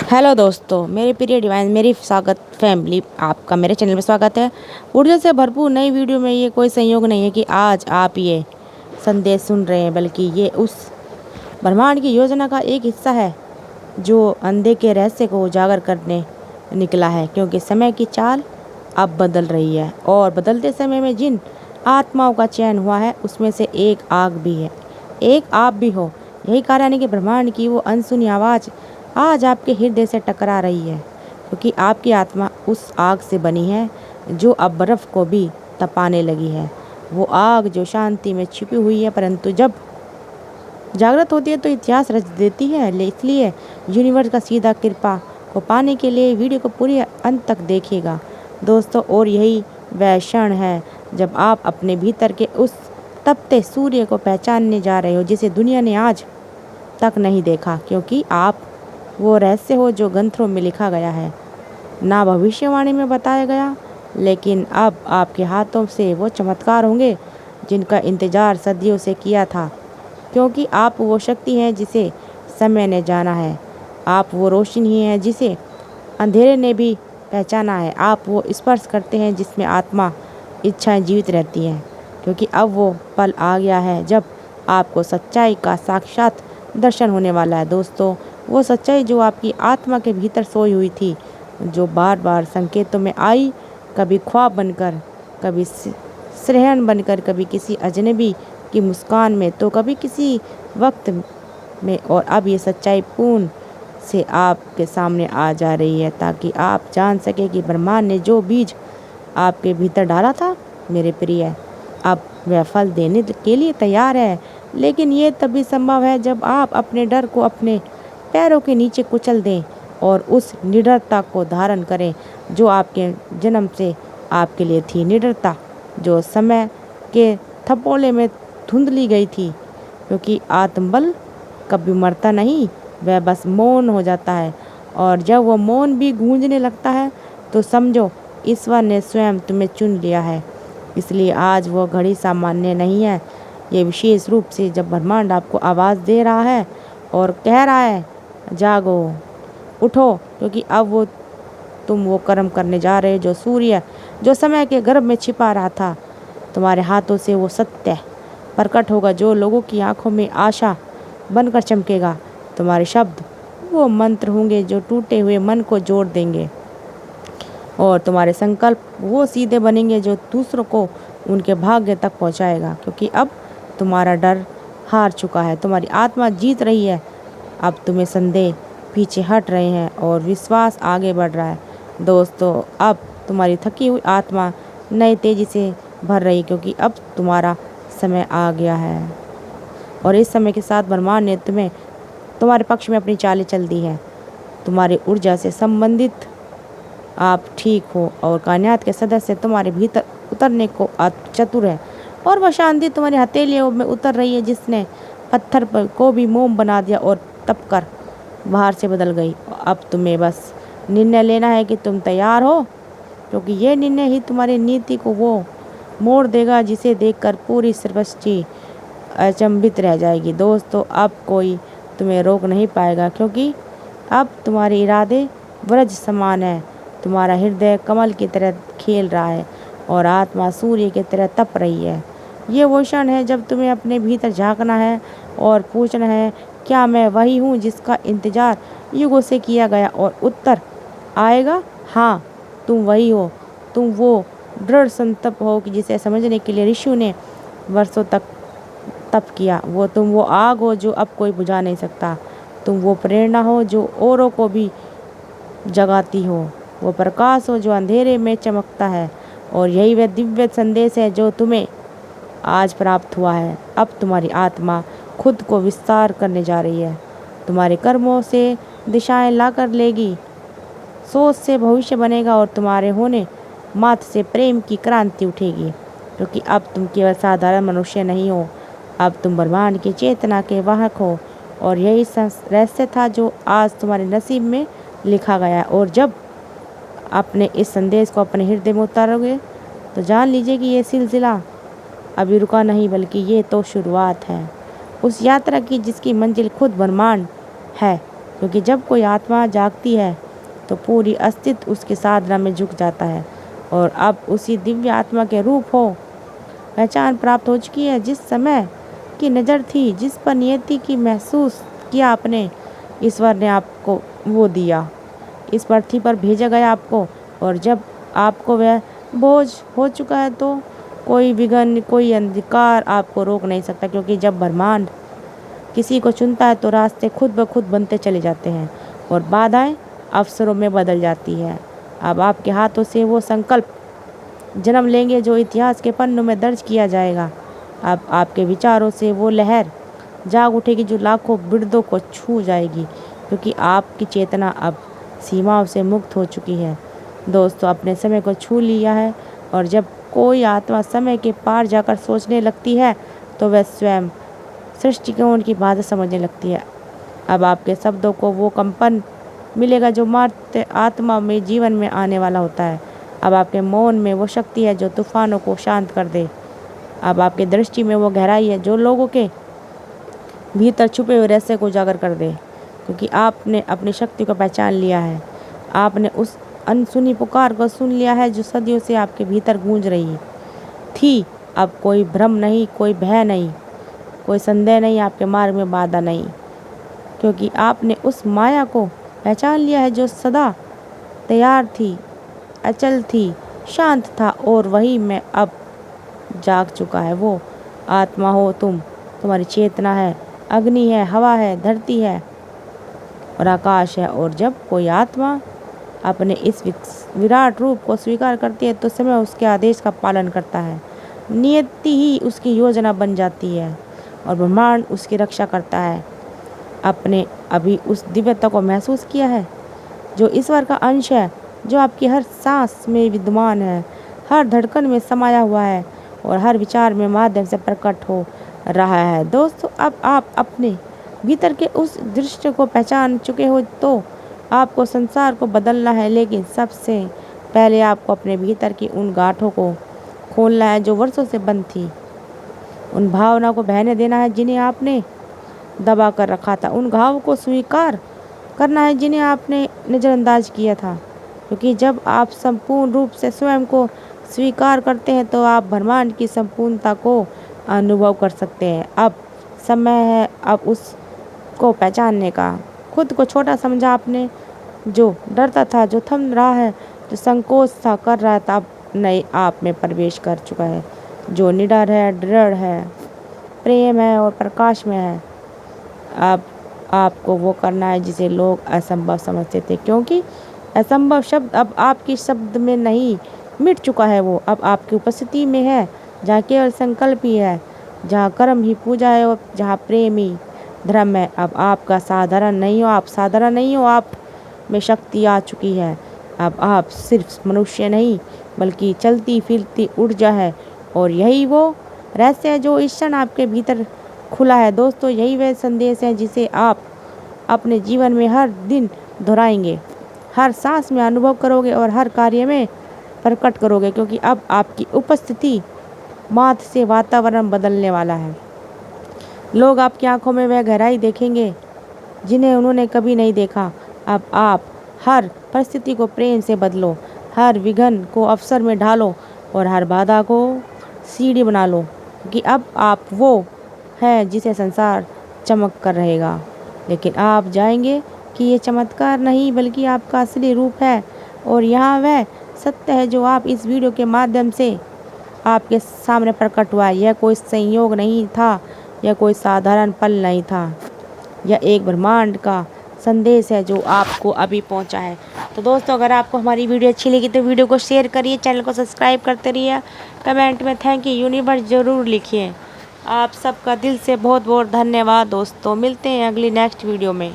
Hello दोस्तों, मेरे प्रिय डिवाइन मेरी स्वागत फैमिली, आपका मेरे चैनल में स्वागत है। ऊर्जा से भरपूर नई वीडियो में ये कोई संयोग नहीं है कि आज आप ये संदेश सुन रहे हैं, बल्कि ये उस ब्रह्मांड की योजना का एक हिस्सा है जो अंधे के रहस्य को उजागर करने निकला है। क्योंकि समय की चाल अब बदल रही है और बदलते समय में जिन आत्माओं का चयन हुआ है उसमें से एक आग भी है, एक आप भी हो। यही कारण है कि ब्रह्मांड की वो अनसुनी आवाज़ आज आपके हृदय से टकरा रही है, क्योंकि आपकी आत्मा उस आग से बनी है जो अब बर्फ़ को भी तपाने लगी है। वो आग जो शांति में छिपी हुई है, परंतु जब जागृत होती है तो इतिहास रच देती है। इसलिए यूनिवर्स का सीधा कृपा को पाने के लिए वीडियो को पूरे अंत तक देखिएगा दोस्तों। और यही वह क्षण है जब आप अपने भीतर के उस तपते सूर्य को पहचानने जा रहे हो जिसे दुनिया ने आज तक नहीं देखा, क्योंकि आप वो रहस्य हो जो ग्रंथों में लिखा गया है, ना भविष्यवाणी में बताया गया। लेकिन अब आपके हाथों से वो चमत्कार होंगे जिनका इंतजार सदियों से किया था, क्योंकि आप वो शक्ति हैं जिसे समय ने जाना है। आप वो रोशनी हैं जिसे अंधेरे ने भी पहचाना है। आप वो स्पर्श करते हैं जिसमें आत्मा इच्छाएं जीवित रहती हैं, क्योंकि अब वो पल आ गया है जब आपको सच्चाई का साक्षात दर्शन होने वाला है दोस्तों। वो सच्चाई जो आपकी आत्मा के भीतर सोई हुई थी, जो बार बार संकेतों में आई, कभी ख्वाब बनकर, कभी सिरहन बनकर, कभी किसी अजनबी की मुस्कान में, तो कभी किसी वक्त में। और अब ये सच्चाई पूर्ण से आपके सामने आ जा रही है, ताकि आप जान सके कि ब्रह्मांड ने जो बीज आपके भीतर डाला था मेरे प्रिय, अब वह फल देने के लिए तैयार है। लेकिन ये तभी संभव है जब आप अपने डर को अपने पैरों के नीचे कुचल दें और उस निडरता को धारण करें जो आपके जन्म से आपके लिए थी। निडरता जो समय के थपोले में धुंधली गई थी, क्योंकि आत्मबल कभी मरता नहीं, वह बस मौन हो जाता है। और जब वो मौन भी गूंजने लगता है तो समझो ईश्वर ने स्वयं तुम्हें चुन लिया है। इसलिए आज वो घड़ी सामान्य नहीं है, ये विशेष रूप से जब ब्रह्मांड आपको आवाज़ दे रहा है और कह रहा है, जागो, उठो, क्योंकि अब तुम वो कर्म करने जा रहे हो जो सूर्य जो समय के गर्भ में छिपा रहा था। तुम्हारे हाथों से वो सत्य प्रकट होगा जो लोगों की आंखों में आशा बनकर चमकेगा। तुम्हारे शब्द वो मंत्र होंगे जो टूटे हुए मन को जोड़ देंगे, और तुम्हारे संकल्प वो सीधे बनेंगे जो दूसरों को उनके भाग्य तक पहुंचाएगा। क्योंकि अब तुम्हारा डर हार चुका है, तुम्हारी आत्मा जीत रही है। अब तुम्हें संदेह पीछे हट रहे हैं और विश्वास आगे बढ़ रहा है दोस्तों। अब तुम्हारी थकी हुई आत्मा नई तेजी से भर रही, क्योंकि अब तुम्हारा समय आ गया है। और इस समय के साथ ब्रह्मांड ने तुम्हारे पक्ष में अपनी चालें चल दी है। तुम्हारी ऊर्जा से संबंधित आप ठीक हो, और कायनात के सदस्य तुम्हारे भीतर उतरने को चतुर है। और वह शांति तुम्हारी हथेलियों में उतर रही है जिसने पत्थर पर को भी मोम बना दिया और तपकर बाहर से बदल गई। अब तुम्हें बस निर्णय लेना है कि तुम तैयार हो, क्योंकि ये निर्णय ही तुम्हारी नीति को वो मोड़ देगा जिसे देखकर पूरी सृष्टि अचंभित रह जाएगी दोस्तों। अब कोई तुम्हें रोक नहीं पाएगा, क्योंकि अब तुम्हारे इरादे वज्र समान है। तुम्हारा हृदय कमल की तरह खेल रहा है और आत्मा सूर्य की तरह तप रही है। ये वो क्षण है जब तुम्हें अपने भीतर झांकना है और पूछना है, क्या मैं वही हूँ जिसका इंतजार युगों से किया गया? और उत्तर आएगा, हाँ, तुम वही हो। तुम वो दृढ़ संकल्प हो कि जिसे समझने के लिए ऋषियों ने वर्षों तक तप किया। तुम वो आग हो जो अब कोई बुझा नहीं सकता। तुम वो प्रेरणा हो जो औरों को भी जगाती हो। वो प्रकाश हो जो अंधेरे में चमकता है। और यही वह दिव्य संदेश है जो तुम्हें आज प्राप्त हुआ है। अब तुम्हारी आत्मा खुद को विस्तार करने जा रही है, तुम्हारे कर्मों से दिशाएं लाकर लेगी, सोच से भविष्य बनेगा, और तुम्हारे होने मात्र से प्रेम की क्रांति उठेगी। क्योंकि अब तुम केवल साधारण मनुष्य नहीं हो, अब तुम ब्रह्मांड की चेतना के वाहक हो। और यही रहस्य था जो आज तुम्हारे नसीब में लिखा गया। और जब अपने इस संदेश को अपने हृदय में उतारोगे तो जान लीजिए कि ये सिलसिला अभी रुका नहीं, बल्कि ये तो शुरुआत है उस यात्रा की जिसकी मंजिल खुद ब्रह्मांड है। क्योंकि जब कोई आत्मा जागती है तो पूरी अस्तित्व उसकी साधना में झुक जाता है और अब उसी दिव्य आत्मा के रूप हो पहचान प्राप्त हो चुकी है। जिस समय की नज़र थी, जिस पर नियति की महसूस किया आपने, ईश्वर ने आपको वो दिया, इस पृथ्वी पर भेजा गया आपको। और जब आपको वह बोझ हो चुका है तो कोई विघ्न, कोई अंधकार आपको रोक नहीं सकता, क्योंकि जब ब्रह्मांड किसी को चुनता है तो रास्ते खुद ब खुद बनते चले जाते हैं और बाधाएं अवसरों में बदल जाती है। अब आपके हाथों से वो संकल्प जन्म लेंगे जो इतिहास के पन्नों में दर्ज किया जाएगा। अब आपके विचारों से वो लहर जाग उठेगी जो लाखों बिरदों को छू जाएगी, क्योंकि आपकी चेतना अब सीमाओं से मुक्त हो चुकी है। दोस्तों, अपने समय को छू लिया है और जब कोई आत्मा समय के पार जाकर सोचने लगती है तो वह स्वयं सृष्टिकोण की भाषा समझने लगती है। अब आपके शब्दों को वो कंपन मिलेगा जो मात्र आत्मा में जीवन में आने वाला होता है। अब आपके मौन में वो शक्ति है जो तूफानों को शांत कर दे। अब आपकी दृष्टि में वो गहराई है जो लोगों के भीतर छुपे हुए रहस्य को उजागर कर दे, क्योंकि आपने अपनी शक्ति को पहचान लिया है। आपने उस अनसुनी पुकार को सुन लिया है जो सदियों से आपके भीतर गूंज रही थी। अब कोई भ्रम नहीं, कोई भय नहीं, कोई संदेह नहीं, आपके मार्ग में बाधा नहीं, क्योंकि आपने उस माया को पहचान लिया है जो सदा तैयार थी, अचल थी, शांत था। और वही मैं अब जाग चुका है। वो आत्मा हो तुम, तुम्हारी चेतना है, अग्नि है, हवा है, धरती है और आकाश है। और जब कोई आत्मा अपने इस विराट रूप को स्वीकार करती है तो समय उसके आदेश का पालन करता है, नियति ही उसकी योजना बन जाती है और ब्रह्मांड उसकी रक्षा करता है। आपने अभी उस दिव्यता को महसूस किया है जो ईश्वर का अंश है, जो आपकी हर सांस में विद्यमान है, हर धड़कन में समाया हुआ है और हर विचार में माध्यम से प्रकट हो रहा है। दोस्तों, अब आप अपने भीतर के उस दृश्य को पहचान चुके हो तो आपको संसार को बदलना है, लेकिन सबसे पहले आपको अपने भीतर की उन गांठों को खोलना है जो वर्षों से बंद थी। उन भावनाओं को बहने देना है जिन्हें आपने दबा कर रखा था। उन घावों को स्वीकार करना है जिन्हें आपने नज़रअंदाज किया था, क्योंकि जब आप संपूर्ण रूप से स्वयं को स्वीकार करते हैं तो आप ब्रह्मांड की संपूर्णता को अनुभव कर सकते हैं। अब समय है अब उसको पहचानने का। खुद को छोटा समझा आपने, जो डरता था, जो थम रहा है, जो संकोच था कर रहा था, अब नए आप में प्रवेश कर चुका है, जो निडर है, दृढ़ है, प्रेम है और प्रकाश में है। अब आपको वो करना है जिसे लोग असंभव समझते थे, क्योंकि असंभव शब्द अब आपकी शब्द में नहीं, मिट चुका है। वो अब आपकी उपस्थिति में है, जहाँ केवल संकल्प ही है, जहाँ कर्म ही पूजा है और जहाँ प्रेम ही धर्म है। अब आपका साधारण नहीं हो, आप साधारण नहीं हो, आप में शक्ति आ चुकी है। अब आप सिर्फ मनुष्य नहीं बल्कि चलती फिरती ऊर्जा है और यही वो रहस्य है जो इस क्षण आपके भीतर खुला है। दोस्तों, यही वह संदेश है जिसे आप अपने जीवन में हर दिन दोहराएंगे, हर सांस में अनुभव करोगे और हर कार्य में प्रकट करोगे, क्योंकि अब आपकी उपस्थिति मात्र से वातावरण बदलने वाला है। लोग आपकी आंखों में वह गहराई देखेंगे जिन्हें उन्होंने कभी नहीं देखा। अब आप हर परिस्थिति को प्रेम से बदलो, हर विघ्न को अवसर में ढालो और हर बाधा को सीढ़ी बना लो, क्योंकि अब आप वो है जिसे संसार चमक कर रहेगा। लेकिन आप जाएंगे कि ये चमत्कार नहीं बल्कि आपका असली रूप है और यहाँ वह सत्य है जो आप इस वीडियो के माध्यम से आपके सामने प्रकट हुआ है। यह कोई संयोग नहीं था, यह कोई साधारण पल नहीं था, यह एक ब्रह्मांड का संदेश है जो आपको अभी पहुंचा है। तो दोस्तों, अगर आपको हमारी वीडियो अच्छी लगी तो वीडियो को शेयर करिए, चैनल को सब्सक्राइब करते रहिए, कमेंट में थैंक यू यूनिवर्स ज़रूर लिखिए। आप सबका दिल से बहुत बहुत धन्यवाद। दोस्तों, मिलते हैं अगली नेक्स्ट वीडियो में।